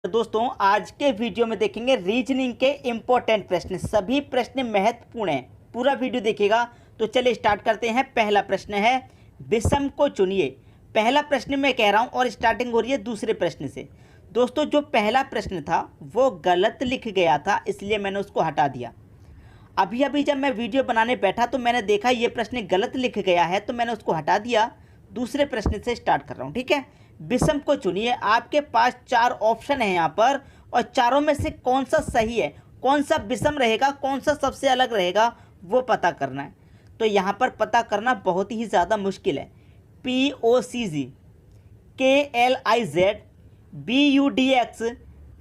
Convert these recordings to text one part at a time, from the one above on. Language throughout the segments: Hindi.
तो दोस्तों आज के वीडियो में देखेंगे रीजनिंग के इम्पोर्टेंट प्रश्न। सभी प्रश्न महत्वपूर्ण हैं, पूरा वीडियो देखिएगा। तो चलिए स्टार्ट करते हैं। पहला प्रश्न है विषम को चुनिए। पहला प्रश्न मैं कह रहा हूं और स्टार्टिंग हो रही है दूसरे प्रश्न से। दोस्तों जो पहला प्रश्न था वो गलत लिख गया था, इसलिए मैंने उसको हटा दिया। अभी अभी जब मैं वीडियो बनाने बैठा तो मैंने देखा ये प्रश्न गलत लिख गया है, तो मैंने उसको हटा दिया। दूसरे प्रश्न से स्टार्ट कर रहा हूँ, ठीक है। विषम को चुनिए। आपके पास 4 ऑप्शन है यहाँ पर, और चारों में से कौन सा सही है, कौन सा विषम रहेगा, कौन सा सबसे अलग रहेगा, वो पता करना है। तो यहाँ पर पता करना बहुत ही ज़्यादा मुश्किल है। POCG KLIZ BUDX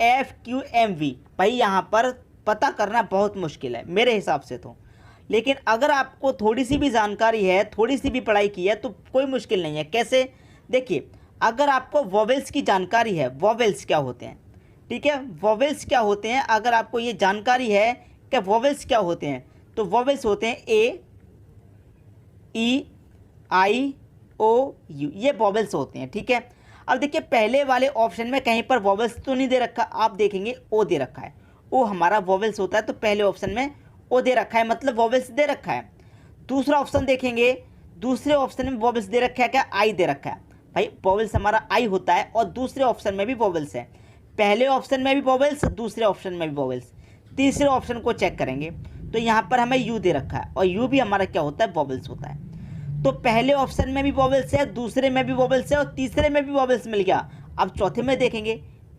FQMV, भाई यहाँ पर पता करना बहुत मुश्किल है मेरे हिसाब से तो। लेकिन अगर आपको थोड़ी सी भी जानकारी है, थोड़ी सी भी पढ़ाई की है, तो कोई मुश्किल नहीं है। कैसे? देखिए, अगर आपको वोवेल्स की जानकारी है, वोवेल्स क्या होते हैं, ठीक है, वोवेल्स क्या होते हैं, अगर आपको ये जानकारी है कि वोवेल्स क्या होते हैं, तो वोवेल्स होते हैं A E I O U, ये वोवेल्स होते हैं, ठीक है। अब देखिए पहले वाले ऑप्शन में कहीं पर वोवेल्स तो नहीं दे रखा, आप देखेंगे O दे रखा है, O हमारा वोवेल्स होता है, तो पहले ऑप्शन में O दे रखा है, मतलब वोवेल्स दे रखा है। दूसरा ऑप्शन देखेंगे, दूसरे ऑप्शन में वोवेल्स दे रखा है, क्या I दे रखा है, भाई वोवेल्स हमारा I होता है, और दूसरे ऑप्शन में भी वोवेल्स है। पहले ऑप्शन में भी वोवेल्स, दूसरे ऑप्शन में भी वोवेल्स। तीसरे ऑप्शन को चेक करेंगे तो यहाँ पर हमें U दे रखा है, और U भी हमारा क्या होता है, वोवेल्स होता है। तो पहले ऑप्शन में भी वोवेल्स है, दूसरे में भी वोवेल्स है, और तीसरे में भी वोवेल्स मिल गया। अब चौथे में देखेंगे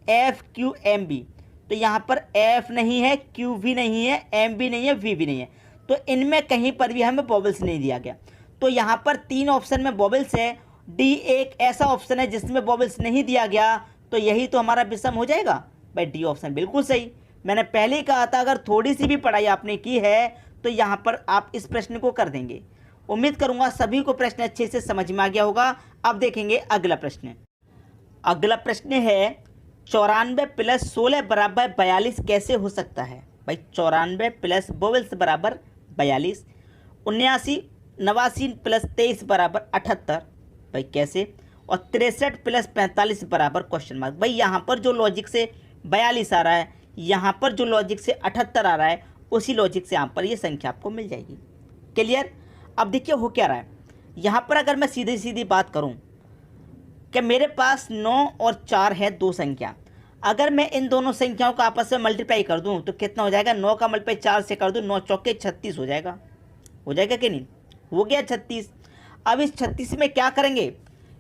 FQMB, तो यहाँ पर F नहीं है, Q भी नहीं है, M भी नहीं है, V भी नहीं है, तो इनमें कहीं पर भी हमें वोवेल्स नहीं दिया गया। तो यहाँ पर 3 ऑप्शन में वोवेल्स है, D एक ऐसा ऑप्शन है जिसमें वोवेल्स नहीं दिया गया, तो यही तो हमारा विषम हो जाएगा। भाई D ऑप्शन बिल्कुल सही। मैंने पहले ही कहा था, अगर थोड़ी सी भी पढ़ाई आपने की है तो यहाँ पर आप इस प्रश्न को कर देंगे। उम्मीद करूंगा सभी को प्रश्न अच्छे से समझ में आ गया होगा। अब देखेंगे अगला प्रश्न। अगला प्रश्न है 94 + 16 = 42 कैसे हो सकता है। भाई 94 + वोवेल्स बराबर 42, 79 89 + 23 = 78, भाई कैसे, और 63 + 45 = क्वेश्चन मार्क। भाई यहाँ पर जो लॉजिक से 42 आ रहा है, यहाँ पर जो लॉजिक से 78 आ रहा है, उसी लॉजिक से यहाँ पर ये संख्या आपको मिल जाएगी। क्लियर? अब देखिए हो क्या रहा है यहाँ पर, अगर मैं सीधी सीधी बात करूँ कि मेरे पास 9 और 4 है, 2 संख्या। अगर मैं इन दोनों संख्याओं का आपस में मल्टीप्लाई कर दूं तो कितना हो जाएगा, 9 का मल्टीप्लाई 4 से कर दूं, 9 चौके 36 हो जाएगा। हो जाएगा कि नहीं? हो गया 36। अब इस 36 में क्या करेंगे,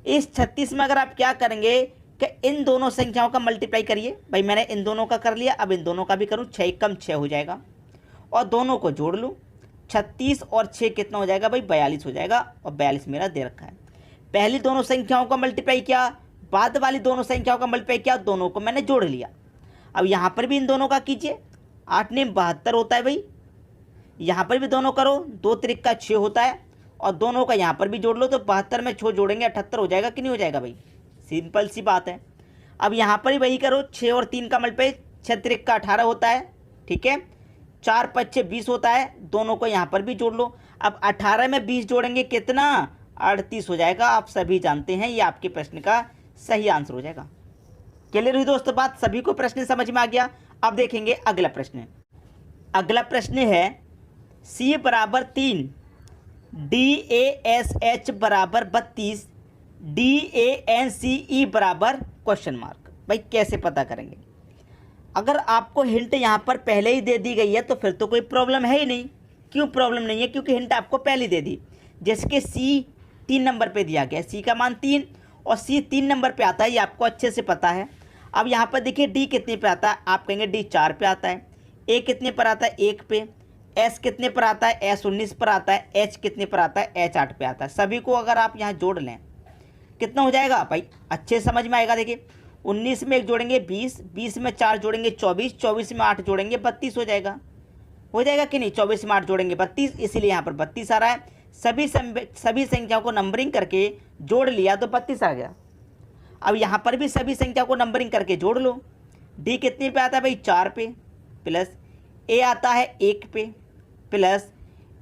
इस 36 में अगर आप क्या करेंगे कि इन दोनों संख्याओं का मल्टीप्लाई करिए। भाई मैंने इन दोनों का कर लिया, अब इन दोनों का भी करूँ, 6 कम 6 हो जाएगा, और दोनों को जोड़ लूँ। 36 और 6 कितना हो जाएगा भाई, 42 हो जाएगा, और 42 मेरा दे रखा है। पहली दोनों संख्याओं का मल्टीप्लाई किया, बाद वाली दोनों संख्याओं का मल्टीप्लाई किया, दोनों को मैंने जोड़ लिया। अब यहाँ पर भी इन दोनों का कीजिए, 8 ने 72 होता है भाई, यहाँ पर भी दोनों करो, 2 त्रिक का 6 होता है, और दोनों का यहाँ पर भी जोड़ लो, तो 72 में 6 जोड़ेंगे 78 हो जाएगा कि नहीं हो जाएगा भाई, सिंपल सी बात है। अब यहाँ पर ही वही करो, 6 और 3 का मल्टीप्लाई, 6 त्रिक का 18 होता है, ठीक है, 4 × 5 = 20 होता है, दोनों को यहाँ पर भी जोड़ लो। अब 18 में 20 जोड़ेंगे कितना, 38 हो जाएगा। आप सभी जानते हैं ये आपके प्रश्न का सही आंसर हो जाएगा। क्लियर हुई दोस्तों बात? सभी को प्रश्न समझ में आ गया। अब देखेंगे अगला प्रश्न। अगला प्रश्न है C = 3, DASH = 32, DANCE = question mark. भाई कैसे पता करेंगे? अगर आपको हिंट यहाँ पर पहले ही दे दी गई है तो फिर तो कोई प्रॉब्लम है ही नहीं। क्यों प्रॉब्लम नहीं है? क्योंकि हिंट आपको पहले दे दी। जैसे कि C 3 नंबर पे दिया गया, C का मान 3, और C 3 नंबर पे आता है, ये आपको अच्छे से पता है। अब यहाँ पर देखिए D कितने पे आता है, आप कहेंगे D 4 पे आता है, A कितने पर आता है, 1 पे, S कितने पर आता है, S 19 पर आता है, H कितने पर आता है, H 8 पे आता है। सभी को अगर आप यहाँ जोड़ लें कितना हो जाएगा भाई, अच्छे समझ में आएगा। देखिए 19 में 1 जोड़ेंगे 20, 20 में 4 जोड़ेंगे 24, 24 में 8 जोड़ेंगे 32 हो जाएगा। हो जाएगा कि नहीं? 24 में 8 जोड़ेंगे 32, इसीलिए यहाँ पर 32 आ रहा है। सभी संख्याओं को नंबरिंग करके जोड़ लिया तो 32 आ गया। अब यहाँ पर भी सभी संख्या को नंबरिंग करके जोड़ लो। D कितने पे आता है भाई, 4 पे, प्लस A आता है 1 पे, प्लस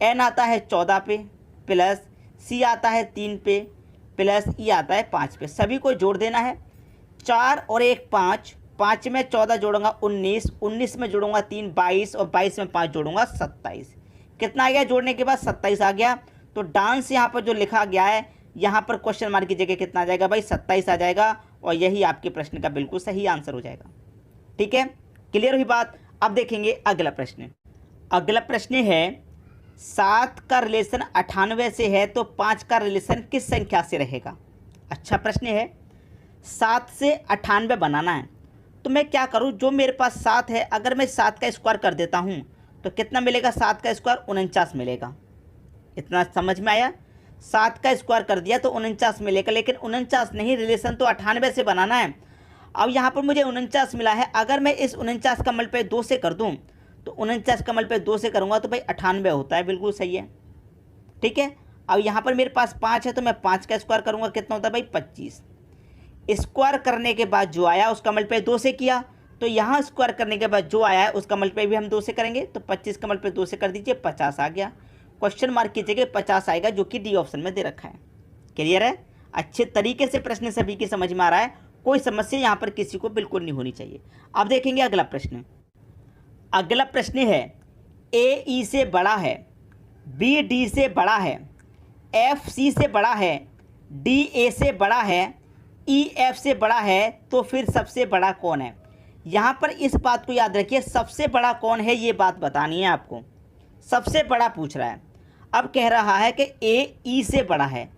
N आता है 14 पे, प्लस C आता है 3 पे, प्लस E आता है 5 पे। सभी को जोड़ देना है। 4 और 1 5, 5 में 14 जोड़ूंगा 19, 19 में जोड़ूंगा 3 22 और 22 में 5 जोड़ूंगा 27। कितना आ गया जोड़ने के बाद 27 आ गया। तो डांस यहाँ पर जो लिखा गया है यहाँ पर क्वेश्चन मार्क की जगह कितना आ जाएगा भाई 27 आ जाएगा और यही आपके प्रश्न का बिल्कुल सही आंसर हो जाएगा। ठीक है, क्लियर हुई बात। अब देखेंगे अगला प्रश्न। अगला प्रश्न है 7 का रिलेशन 98 से है तो 5 का रिलेशन किस संख्या से रहेगा। अच्छा प्रश्न है। 7 से 98 बनाना है तो मैं क्या करूं, जो मेरे पास 7 है अगर मैं 7 का स्क्वायर कर देता हूं तो कितना मिलेगा, 7 का स्क्वायर 49 मिलेगा। इतना समझ में आया। 7 का स्क्वायर कर दिया तो 49 मिलेगा, लेकिन 49 नहीं, रिलेशन तो 98 से बनाना है। अब यहाँ पर मुझे 49 मिला है, अगर मैं इस 49 का मल्टीप्लाई 2 से कर दूँ तो 49 का मल्टीप्लाई 2 से करूँगा तो भाई 98 होता है, बिल्कुल सही है। ठीक है, अब यहाँ पर मेरे पास 5 है तो मैं 5 का स्क्वायर करूँगा, कितना होता है भाई 25। स्क्वायर करने के बाद जो आया उसका मल्टीप्लाई 2 से किया, तो यहाँ स्क्वायर करने के बाद जो आया है उसका मल्टीप्लाई भी हम 2 से करेंगे, तो 25 का मल्टीप्लाई 2 से कर दीजिए, 50 आ गया। क्वेश्चन मार्क की जगह 50 आएगा जो कि डी ऑप्शन में दे रखा है। क्लियर है, अच्छे तरीके से प्रश्न सभी की समझ में आ रहा है, कोई समस्या यहाँ पर किसी को बिल्कुल नहीं होनी चाहिए। अब देखेंगे अगला प्रश्न। अगला प्रश्न है ए ई से बड़ा है, बी डी से बड़ा है, एफ सी से बड़ा है, डी ए से बड़ा है, ई एफ से बड़ा है, तो फिर सबसे बड़ा कौन है। यहाँ पर इस बात को याद रखिए, सबसे बड़ा कौन है ये बात बतानी है आपको। सबसे बड़ा पूछ रहा है। अब कह रहा है कि ए ई से बड़ा है,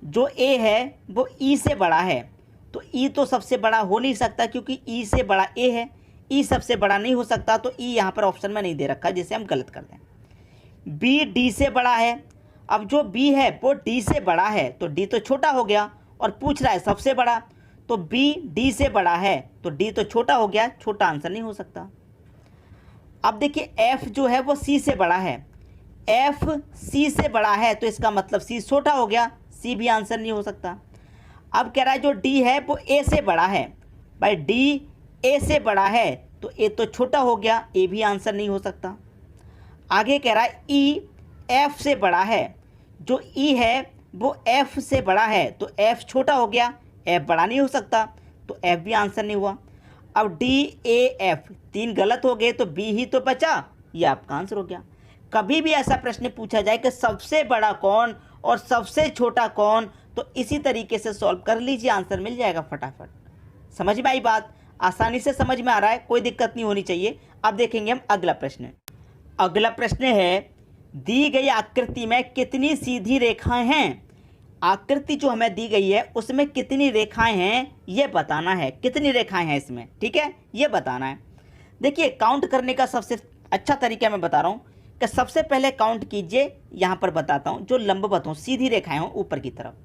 जो ए है वो ई से बड़ा है, तो ई तो सबसे बड़ा हो नहीं सकता क्योंकि ई से बड़ा ए है, ई सबसे बड़ा नहीं हो सकता, तो ई यहाँ पर ऑप्शन में नहीं दे रखा, जिसे हम गलत कर दें। बी डी से बड़ा है, अब जो बी है वो डी से बड़ा है तो डी तो छोटा हो गया, और पूछ रहा है सबसे बड़ा, तो बी डी से बड़ा है तो डी तो छोटा हो गया, छोटा आंसर नहीं हो सकता। अब देखिए एफ जो है वो सी से बड़ा है, एफ सी से बड़ा है तो इसका मतलब सी छोटा हो गया, सी भी आंसर नहीं हो सकता। अब कह रहा है जो डी है वो ए से बड़ा है, भाई डी ए से बड़ा है तो ए तो छोटा हो गया, ए भी आंसर नहीं हो सकता। आगे कह रहा है ई एफ से बड़ा है, जो ई है वो एफ से बड़ा है तो एफ छोटा हो गया, एफ बड़ा नहीं हो सकता, तो एफ भी आंसर नहीं हुआ। अब डी ए एफ 3 गलत हो गए तो बी ही तो बचा, ये आपका आंसर हो गया। कभी भी ऐसा प्रश्न पूछा जाए कि सबसे बड़ा कौन और सबसे छोटा कौन, तो इसी तरीके से सॉल्व कर लीजिए, आंसर मिल जाएगा फटाफट। समझ में आई बात, आसानी से समझ में आ रहा है, कोई दिक्कत नहीं होनी चाहिए। अब देखेंगे हम अगला प्रश्न। अगला प्रश्न है दी गई आकृति में कितनी सीधी रेखाएं हैं। आकृति जो हमें दी गई है उसमें कितनी रेखाएं हैं ये बताना है, कितनी रेखाएं हैं इसमें, ठीक है, ये बताना है। देखिए काउंट करने का सबसे अच्छा तरीका मैं बता रहा हूँ कि सबसे पहले काउंट कीजिए, यहाँ पर बताता हूँ, जो लंबवत हों सीधी रेखाएं हों ऊपर की तरफ,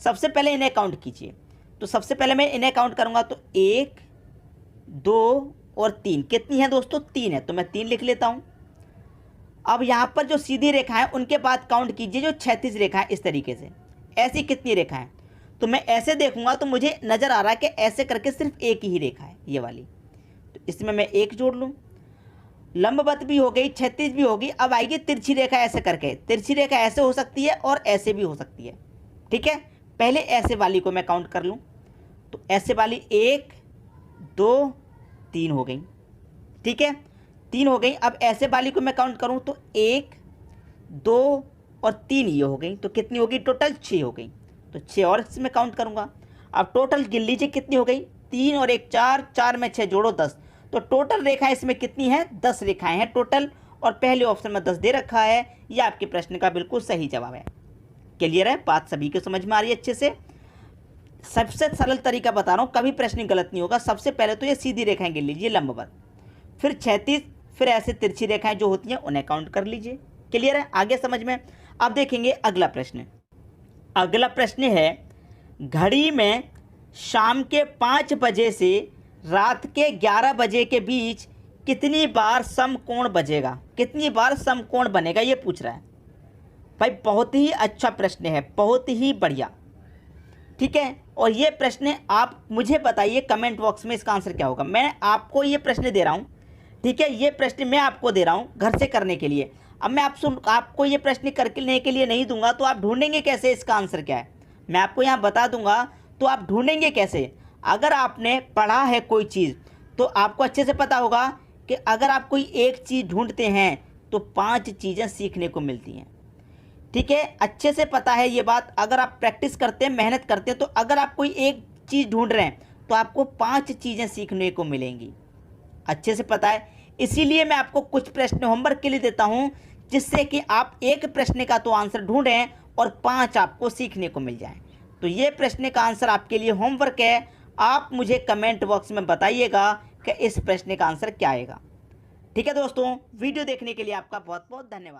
सबसे पहले इन्हें काउंट कीजिए। तो सबसे पहले मैं इन्हें काउंट करूँगा तो 1 2 और 3, कितनी है दोस्तों 3 है, तो मैं 3 लिख लेता हूँ। अब यहाँ पर जो सीधी रेखा है उनके बाद काउंट कीजिए जो 36 रेखा है, इस तरीके से ऐसी कितनी रेखा है, तो मैं ऐसे देखूंगा तो मुझे नज़र आ रहा है कि ऐसे करके सिर्फ एक ही रेखा है ये वाली, तो इसमें मैं 1 जोड़ लूँ। लंबवत भी हो गई, 36 भी होगी। अब आएगी तिरछी रेखा, ऐसे करके तिरछी रेखा ऐसे हो सकती है और ऐसे भी हो सकती है, ठीक है। पहले ऐसे वाली को मैं काउंट कर लूँ तो ऐसे वाली 1 2 3 हो गई, ठीक है, 3 हो गई। अब ऐसे वाली को मैं काउंट करूँ तो 1 2 और 3 ये हो गई, तो कितनी होगी टोटल 6 हो गई, तो 6 और इसमें काउंट करूँगा। अब टोटल गिन लीजिए कितनी हो गई, 3 और 1 4, 4 में 6 जोड़ो 10, तो टोटल रेखाएं इसमें कितनी है 10 रेखाएं हैं टोटल, और पहले ऑप्शन में 10 दे रखा है। यह आपके प्रश्न का बिल्कुल सही जवाब है। क्लियर है, बात सभी को समझ में आ रही है अच्छे से। सबसे सरल तरीका बता रहा हूँ, कभी प्रश्न गलत नहीं होगा। सबसे पहले तो ये सीधी रेखाएं गिन लीजिए लंबवत, फिर 36, फिर ऐसे तिरछी रेखाएं जो होती हैं उन्हें काउंट कर लीजिए। क्लियर है, आगे समझ में। अब देखेंगे अगला प्रश्न। अगला प्रश्न है घड़ी में शाम के 5 बजे से रात के 11 बजे के बीच कितनी बार समकोण बजेगा, कितनी बार समकोण बनेगा, ये पूछ रहा है भाई। बहुत ही अच्छा प्रश्न है, बहुत ही बढ़िया, ठीक है। और ये प्रश्न आप मुझे बताइए कमेंट बॉक्स में इसका आंसर क्या होगा। मैं आपको ये प्रश्न दे रहा हूँ, ठीक है, ये प्रश्न मैं आपको दे रहा हूँ घर से करने के लिए। अब मैं आपको ये प्रश्न करने के लिए नहीं दूंगा तो आप ढूंढेंगे कैसे इसका आंसर क्या है। मैं आपको यहाँ बता दूंगा तो आप ढूंढेंगे कैसे। अगर आपने पढ़ा है कोई चीज़ तो आपको अच्छे से पता होगा कि अगर आप कोई एक चीज़ ढूंढते हैं तो 5 चीज़ें सीखने को मिलती हैं। ठीक है, अच्छे से पता है ये बात। अगर आप प्रैक्टिस करते हैं, मेहनत करते हैं, तो अगर आप कोई एक चीज़ ढूंढ रहे हैं तो आपको 5 चीज़ें सीखने को मिलेंगी। अच्छे से पता है। इसीलिए मैं आपको कुछ प्रश्न होमवर्क के लिए देता हूं, जिससे कि आप एक प्रश्न का तो आंसर ढूंढें और 5 आपको सीखने को मिल जाएं। तो ये प्रश्न का आंसर आपके लिए होमवर्क है। आप मुझे कमेंट बॉक्स में बताइएगा कि इस प्रश्न का आंसर क्या आएगा। ठीक है दोस्तों, वीडियो देखने के लिए आपका बहुत बहुत धन्यवाद।